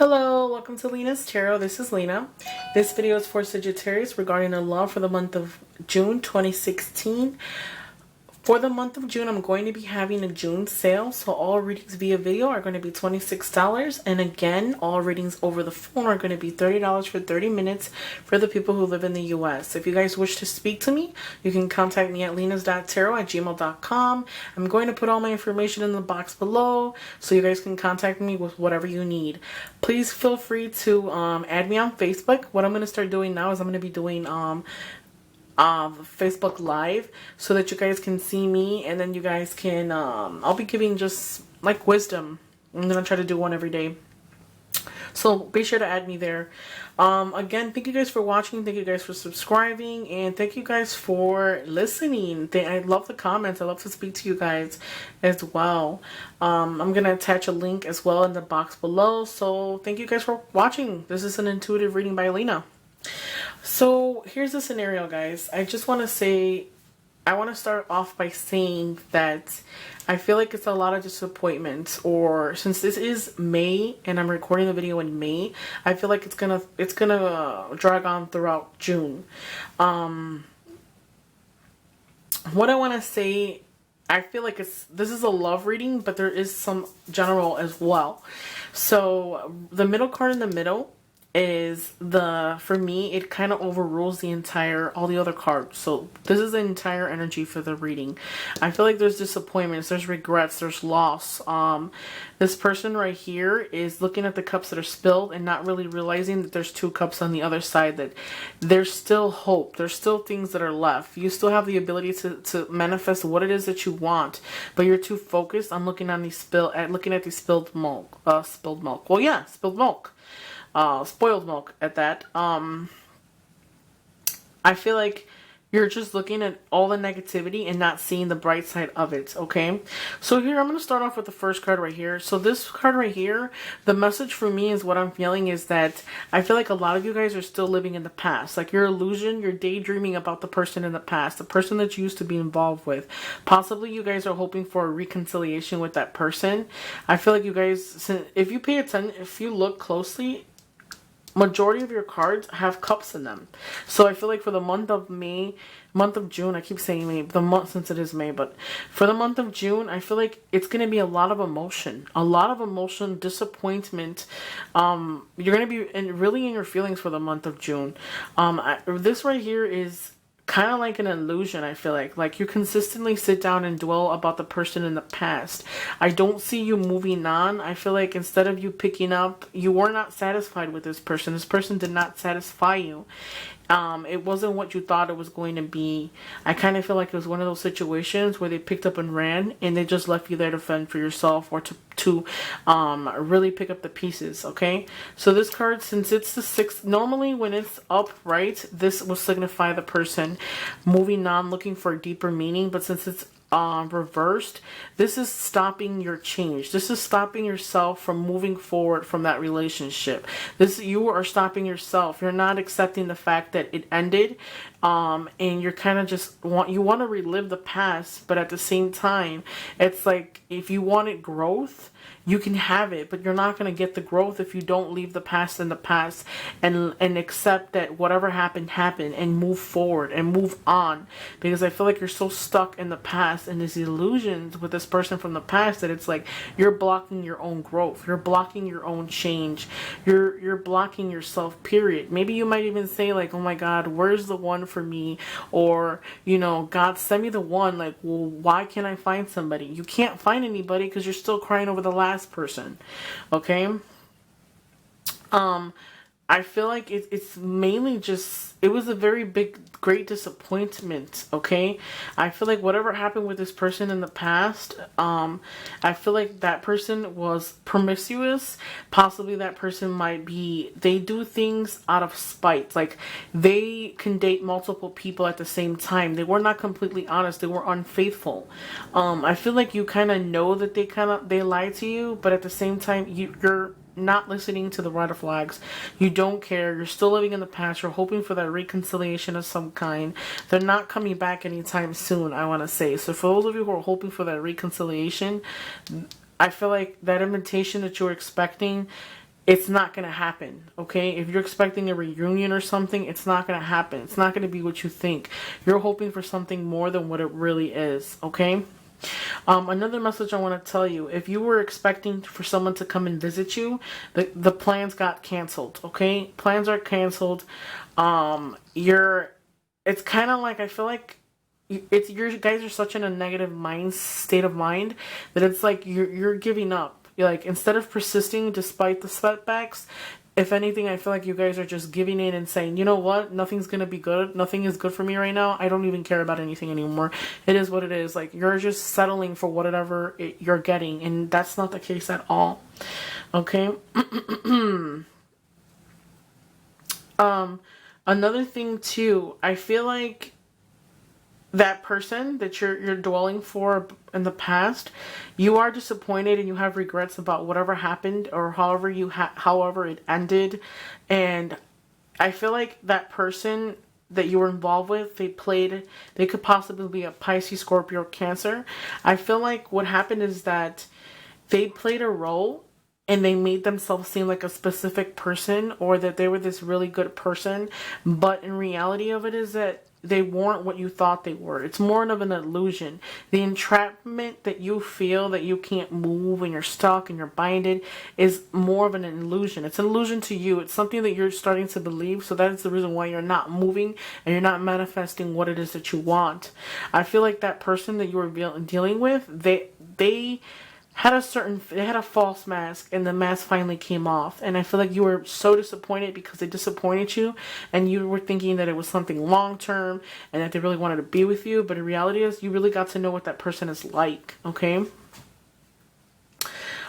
Hello, welcome to Lina'S Tarot. This is Lina. This video is for Sagittarius regarding their love for the month of June 2016. For the month of June, I'm going to be having a June sale, so all readings via video are going to be $26. And again, all readings over the phone are going to be $30 for 30 minutes for the people who live in the US. If you guys wish to speak to me, you can contact me at linas.tarot@gmail.com. I'm going to put all my information in the box below, so you guys can contact me with whatever you need. Please feel free to add me on Facebook. What I'm going to start doing now is I'm going to be doing Facebook Live so that you guys can see me, and then you guys can I'll be giving just like wisdom. I'm gonna try to do one every day, so be sure to add me there. Again, thank you guys for watching, thank you guys for subscribing, and thank you guys for listening. I love the comments. I love to speak to you guys as well. I'm gonna attach a link as well in the box below, so thank you guys for watching. This is an intuitive reading by Lina. So here's the scenario, guys. I just want to say, I want to start off by saying that I feel like it's a lot of disappointment, or since this is May and I'm recording the video in May, I feel like it's gonna drag on throughout June. What I want to say, I feel like this is a love reading, but there is some general as well. So the middle card in the middle is for me, it kind of overrules all the other cards. So this is the entire energy for the reading. I feel like there's disappointments, there's regrets, there's loss. This person right here is looking at the cups that are spilled and not really realizing that there's two cups on the other side, that there's still hope, there's still things that are left. You still have the ability to manifest what it is that you want, but you're too focused on looking at these spilled milk. Well, yeah, spilled milk. Spoiled milk at that. I feel like you're just looking at all the negativity and not seeing the bright side of it, okay? So here, I'm going to start off with the first card right here. So this card right here, the message for me is what I'm feeling is that I feel like a lot of you guys are still living in the past. Like your illusion, you're daydreaming about the person in the past, the person that you used to be involved with. Possibly you guys are hoping for a reconciliation with that person. I feel like you guys, if you pay attention, if you look closely, majority of your cards have cups in them. So I feel like for the month of June, I keep saying May, the month since it is May, but for the month of June, I feel like it's going to be a lot of emotion, disappointment. You're going to be really in your feelings for the month of June. This right here is kind of like an illusion. I feel like you consistently sit down and dwell about the person in the past. I don't see you moving on. I feel like instead of you picking up, you were not satisfied with this person. This person did not satisfy you. It wasn't what you thought it was going to be. I kind of feel like it was one of those situations where they picked up and ran, and they just left you there to fend for yourself, or to really pick up the pieces, okay? So this card, since it's the 6th, normally when it's upright, this will signify the person moving on, looking for a deeper meaning, but since it's reversed, this is stopping your change. This is stopping yourself from moving forward from that relationship. You are stopping yourself. You're not accepting the fact that it ended, and you're kind of just want to relive the past, but at the same time, it's like if you wanted growth, you can have it, but you're not going to get the growth if you don't leave the past in the past and accept that whatever happened and move forward and move on. Because I feel like you're so stuck in the past and these illusions with this person from the past that it's like you're blocking your own growth, you're blocking your own change, you're blocking yourself, period. Maybe you might even say like, oh my God, where's the one for me? Or, you know, God, send me the one. Like, well, why can't I find somebody? You can't find anybody because you're still crying over the last person, okay? I feel like it's mainly just, it was a very great disappointment, okay? I feel like whatever happened with this person in the past, I feel like that person was promiscuous. Possibly that person they do things out of spite. Like, they can date multiple people at the same time. They were not completely honest. They were unfaithful. I feel like you kind of know that they lied to you, but at the same time, you're not listening to the red flags. You don't care. You're still living in the past. You're hoping for that reconciliation of some kind. They're not coming back anytime soon, I want to say. So for those of you who are hoping for that reconciliation, I feel like that invitation that you're expecting, it's not going to happen, okay? If you're expecting a reunion or something, it's not going to happen. It's not going to be what you think. You're hoping for something more than what it really is, okay? Another message I want to tell you, if you were expecting for someone to come and visit you, the plans got canceled, okay? Plans are canceled. It's kind of like, I feel like it's, you guys are such in a negative state of mind that it's like you're giving up. You're like, instead of persisting despite the setbacks, if anything, I feel like you guys are just giving in and saying, you know what, nothing's gonna be good. Nothing is good for me right now. I don't even care about anything anymore. It is what it is. Like, you're just settling for whatever you're getting, and that's not the case at all. Okay. Another thing too, I feel like that person that you're dwelling for in the past, you are disappointed and you have regrets about whatever happened or however it ended. And I feel like that person that you were involved with, they could possibly be a Pisces, Scorpio, or Cancer. I feel like what happened is that they played a role and they made themselves seem like a specific person, or that they were this really good person, but in reality of it is that they weren't what you thought they were. It's more of an illusion. The entrapment that you feel that you can't move and you're stuck and you're binded is more of an illusion. It's an illusion to you. It's something that you're starting to believe. So that is the reason why you're not moving and you're not manifesting what it is that you want. I feel like that person that you were dealing with, they had a false mask, and the mask finally came off. And I feel like you were so disappointed because they disappointed you, and you were thinking that it was something long term and that they really wanted to be with you. But in reality is, you really got to know what that person is like, okay?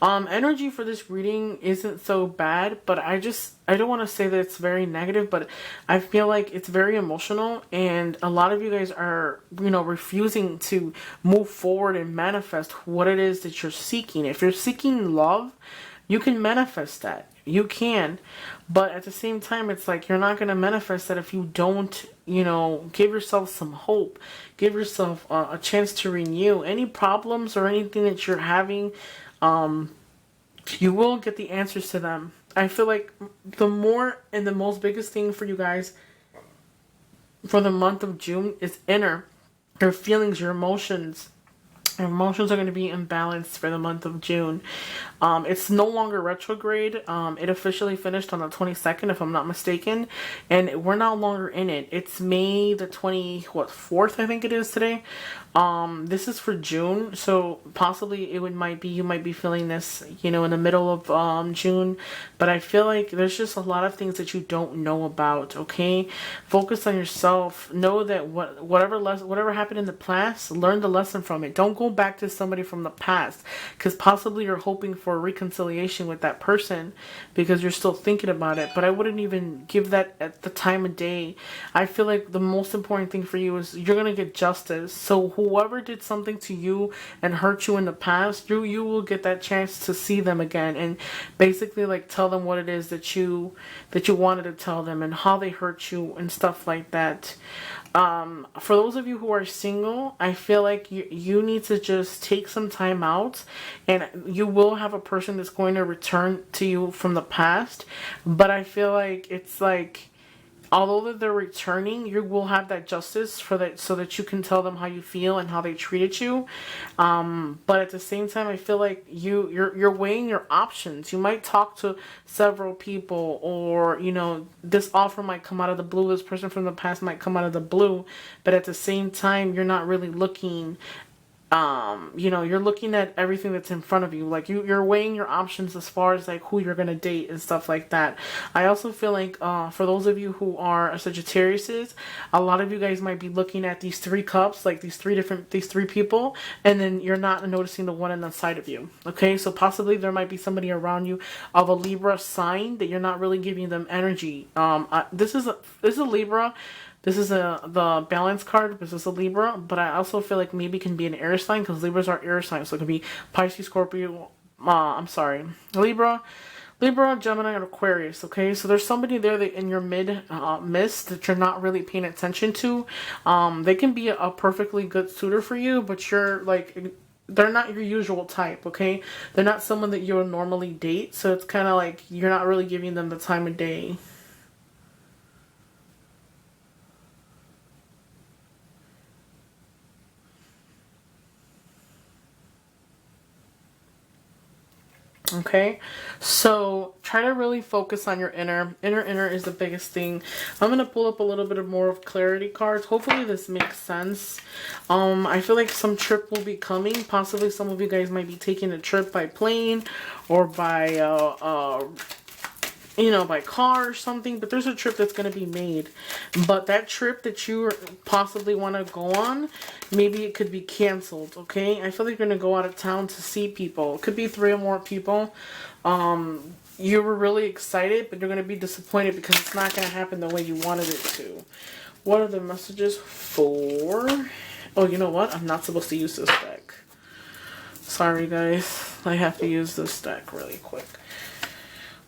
Energy for this reading isn't so bad, but I don't want to say that it's very negative, but I feel like it's very emotional, and a lot of you guys are, refusing to move forward and manifest what it is that you're seeking. If you're seeking love, you can manifest that. You can, but at the same time, it's like you're not going to manifest that if you don't, give yourself some hope, give yourself a chance to renew any problems or anything that you're having. You will get the answers to them. I feel like the more and the most biggest thing for you guys for the month of June is your feelings, your emotions. Your emotions are going to be imbalanced for the month of June. It's no longer retrograde. It officially finished on the 22nd, if I'm not mistaken. And we're no longer in it. It's May the 4th, I think it is today. This is for June. So possibly you might be feeling this, in the middle of June. But I feel like there's just a lot of things that you don't know about, okay? Focus on yourself. Know that whatever happened in the past, learn the lesson from it. Don't go back to somebody from the past, because possibly you're hoping for a reconciliation with that person because you're still thinking about it. But I wouldn't even give that at the time of day. I feel like the most important thing for you is you're going to get justice. So whoever did something to you and hurt you in the past, you will get that chance to see them again and basically like tell them what it is that you wanted to tell them and how they hurt you and stuff like that. For those of you who are single, I feel like you need to just take some time out, and you will have a person that's going to return to you from the past. But I feel like it's like, although that they're returning, you will have that justice for that, so that you can tell them how you feel and how they treated you. But at the same time, I feel like you're weighing your options. You might talk to several people, or this offer might come out of the blue. This person from the past might come out of the blue, but at the same time, you're not really looking. You're looking at everything that's in front of you. Like you're weighing your options as far as like who you're gonna date and stuff like that. I also feel like for those of you who are Sagittariuses, a lot of you guys might be looking at these 3 cups, like these three people, and then you're not noticing the one on the side of you. Okay, so possibly there might be somebody around you of a Libra sign that you're not really giving them energy. This is a Libra. This is the balance card. This is a Libra, but I also feel like maybe it can be an air sign, because Libras are air signs. So it could be Pisces, Scorpio, Libra, Gemini, and Aquarius. Okay, so there's somebody there that in your midst that you're not really paying attention to. They can be a perfectly good suitor for you, but you're like they're not your usual type, okay? They're not someone that you would normally date, so it's kind of like you're not really giving them the time of day. Okay, so try to really focus on your inner is the biggest thing. I'm gonna pull up a little bit of more of clarity cards. Hopefully this makes sense. I feel like some trip will be coming. Possibly some of you guys might be taking a trip by plane or by you know, by car or something, but there's a trip that's going to be made. But that trip that you possibly want to go on, maybe it could be canceled, okay? I feel like you're going to go out of town to see people. It could be 3 or more people. You were really excited, but you're going to be disappointed because it's not going to happen the way you wanted it to. What are the messages for? Oh, you know what? I'm not supposed to use this deck. Sorry, guys. I have to use this deck really quick.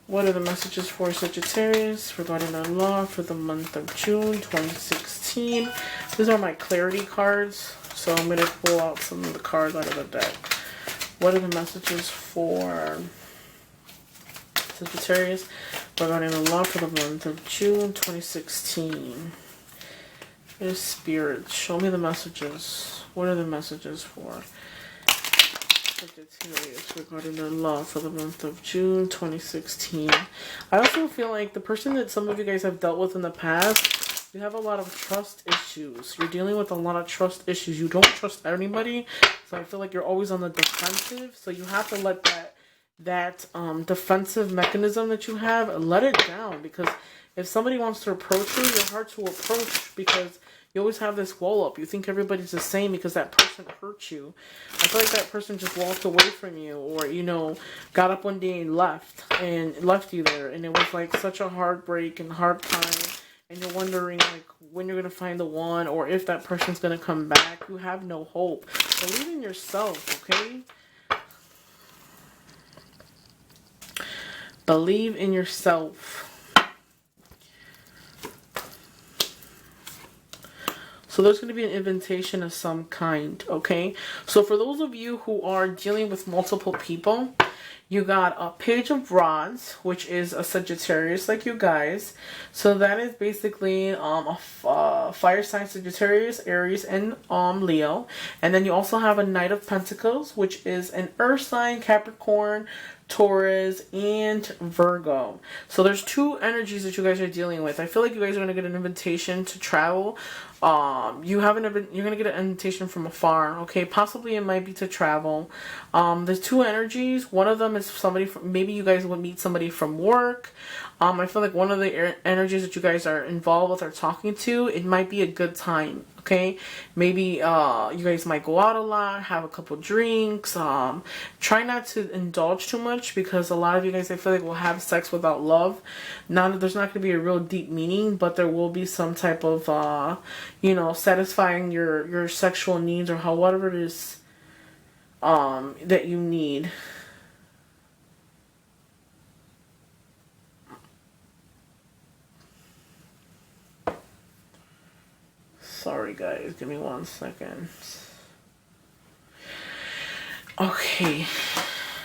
What are the messages for Sagittarius regarding their love for the month of June 2016? These are my clarity cards, so I'm going to pull out some of the cards out of the deck. What are the messages for Sagittarius regarding the love for the month of June 2016? Spirit, show me the messages. What are the messages for Sagittarius regarding their love for the month of June 2016. I also feel like the person that some of you guys have dealt with in the past, you have a lot of trust issues. You're dealing with a lot of trust issues. You don't trust anybody, so I feel like you're always on the defensive. So you have to let that defensive mechanism that you have, let it down, because if somebody wants to approach you, you're hard to approach because you always have this wall up. You think everybody's the same because that person hurt you. I feel like that person just walked away from you, or, you know, got up one day and left you there. And it was like such a heartbreak and hard time. And you're wondering like when you're going to find the one, or if that person's going to come back. You have no hope. Believe in yourself, okay? Believe in yourself. So there's going to be an invitation of some kind, okay? So for those of you who are dealing with multiple people, you got a Page of Rods, which is a Sagittarius like you guys. So that is basically a fire sign Sagittarius, Aries, and Leo. And then you also have a Knight of Pentacles, which is an Earth sign, Capricorn, Taurus, and Virgo. So there's 2 energies that you guys are dealing with. I feel like you guys are going to get an invitation to travel. You're going to get an invitation from afar, okay? Possibly it might be to travel. There's 2 energies. One of them is somebody from, maybe you guys would meet somebody from work. I feel like one of the energies that you guys are involved with or talking to, it might be a good time, okay? Maybe you guys might go out a lot, have a couple drinks. Try not to indulge too much, because a lot of you guys, I feel like, will have sex without love. Now, there's not going to be a real deep meaning, but there will be some type of, you know, satisfying your sexual needs, or whatever it is that you need. Sorry guys, give me 1 second. Okay,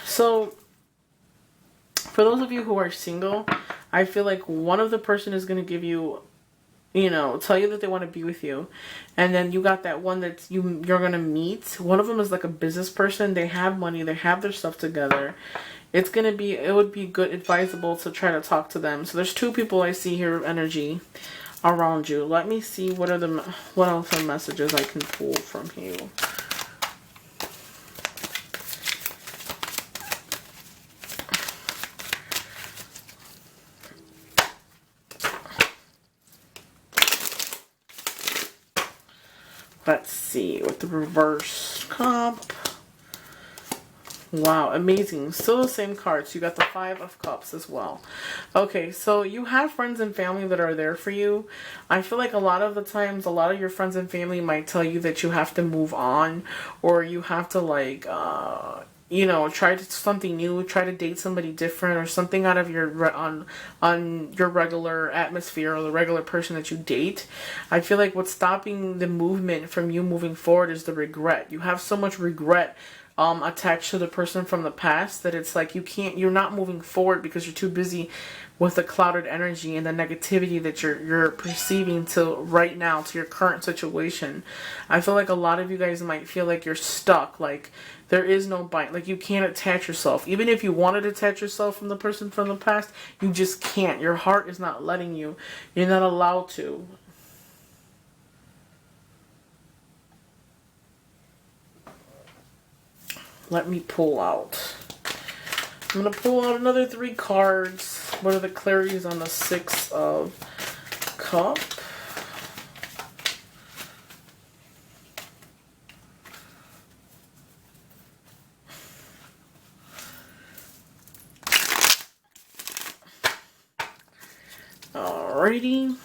so for those of you who are single, I feel like one of the person is going to give you, you know, tell you that they want to be with you. And then you got that one that you're going to meet. One of them is like a business person. They have money. They have their stuff together. It would be good, advisable to try to talk to them. So there's 2 people I see here of energy around you. Let me see what else are messages I can pull from you. Let's see, with the reverse cup. Wow, amazing. Still the same cards. You got the 5 of Cups as well. Okay, so you have friends and family that are there for you. I feel like a lot of the times, a lot of your friends and family might tell you that you have to move on, or you have to, like, you know, try something new, try to date somebody different, or something out of your on your regular atmosphere, or the regular person that you date. I feel like what's stopping the movement from you moving forward is the regret. You have so much regret attached to the person from the past, that it's like you're not moving forward because you're too busy with the clouded energy and the negativity that you're perceiving to right now, to your current situation. I feel like a lot of you guys might feel like you're stuck, like there is no bite, like you can't attach yourself. Even if you want to detach yourself from the person from the past, you just can't. Your heart is not letting you. You're not allowed to. Let me pull out. I'm going to pull out another 3 cards. What are the clarities on the 6 of Cups? Alrighty.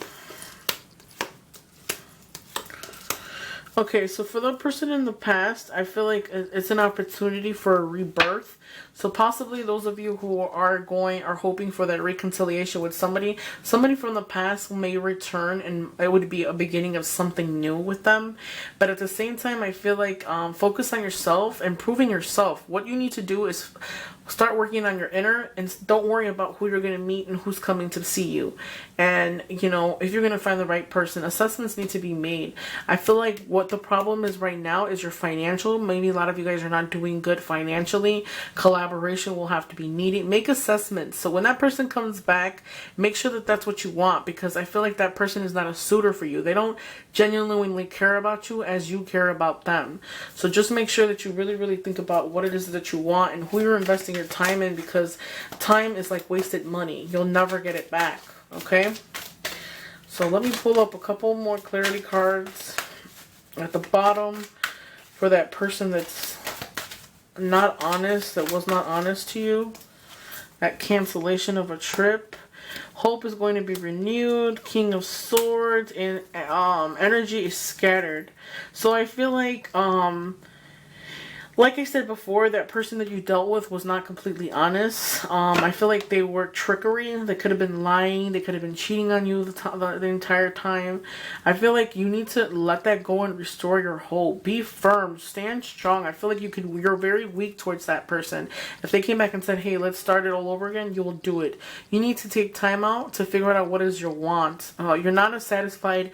Okay, so for the person in the past, I feel like it's an opportunity for a rebirth. So possibly those of you who are hoping for that reconciliation with somebody from the past may return, and it would be a beginning of something new with them. But at the same time, I feel like focus on yourself, improving yourself. What you need to do is start working on your inner, and don't worry about who you're going to meet and who's coming to see you. And, you know, if you're going to find the right person, assessments need to be made. I feel like what the problem is right now is your financial. Maybe a lot of you guys are not doing good financially. Collaboration will have to be needed. Make assessments. So when that person comes back, make sure that that's what you want, because I feel like that person is not a suitor for you. They don't genuinely care about you as you care about them. So just make sure that you really, really think about what it is that you want and who you're investing your time in, because time is like wasted money. You'll never get it back. Okay, so let me pull up a couple more clarity cards at the bottom for that person that's not honest, that was not honest to you. That cancellation of a trip. Hope is going to be renewed. King of Swords, and energy is scattered. So I feel like I said before, that person that you dealt with was not completely honest. I feel like they were trickery. They could have been lying. They could have been cheating on you the entire time. I feel like you need to let that go and restore your hope. Be firm. Stand strong. I feel like you're very weak towards that person. If they came back and said, hey, let's start it all over again, you will do it. You need to take time out to figure out what is your want. You're not as satisfied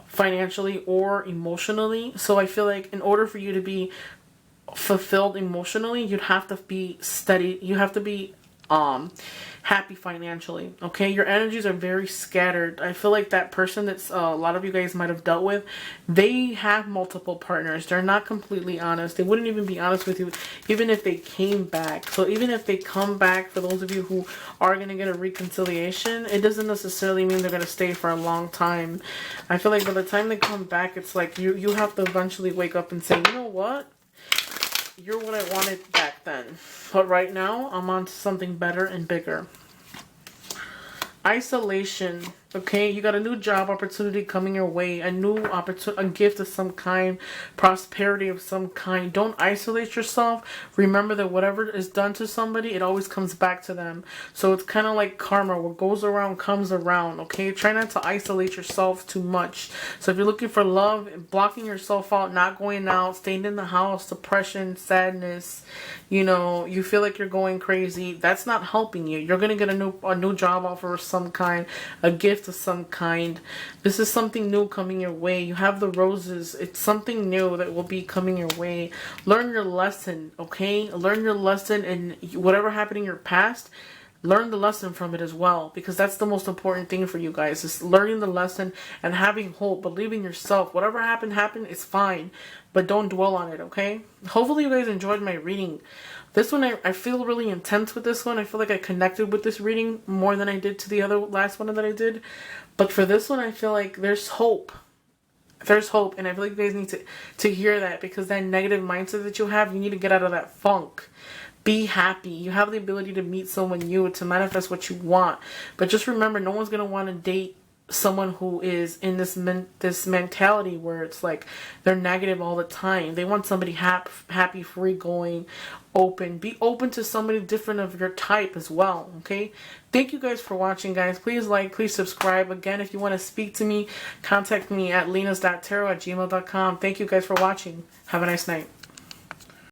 financially or emotionally. So I feel like in order for you to be fulfilled emotionally, you'd have to be steady. You have to be happy financially. Okay, your energies are very scattered. I feel like that person that's a lot of you guys might have dealt with, they have multiple partners. They're not completely honest. They wouldn't even be honest with you even if they came back. So even if they come back, for those of you who are going to get a reconciliation, it doesn't necessarily mean they're going to stay for a long time. I feel like by the time they come back, it's like you have to eventually wake up and say, you know what? You're what I wanted back then. But right now, I'm on to something better and bigger. Isolation. Okay, you got a new job opportunity coming your way, a new opportunity, a gift of some kind, prosperity of some kind. Don't isolate yourself. Remember that whatever is done to somebody, it always comes back to them. So it's kind of like karma. What goes around comes around. Okay, try not to isolate yourself too much. So if you're looking for love, blocking yourself out, not going out, staying in the house, depression, sadness, you know, you feel like you're going crazy, that's not helping you. You're gonna get a new job offer of some kind, a gift of some kind. This is something new coming your way. You have the roses. It's something new that will be coming your way. Learn your lesson, okay? Learn your lesson, and whatever happened in your past, learn the lesson from it as well, because that's the most important thing for you guys, is learning the lesson and having hope, believing yourself. Whatever happened, it's fine, but don't dwell on it, okay? Hopefully you guys enjoyed my reading. This one, I feel really intense with this one. I feel like I connected with this reading more than I did to the last one that I did. But for this one, I feel like there's hope. There's hope, and I feel like you guys need to hear that, because that negative mindset that you have, you need to get out of that funk. Be happy. You have the ability to meet someone new, to manifest what you want. But just remember, no one's going to want to date someone who is in this mentality where it's like they're negative all the time. They want somebody happy, free going, open. Be open to somebody different of your type as well, okay? Thank you guys for watching, guys. Please like, please subscribe. Again, if you want to speak to me, contact me at lina'starot@gmail.com. Thank you guys for watching. Have a nice night.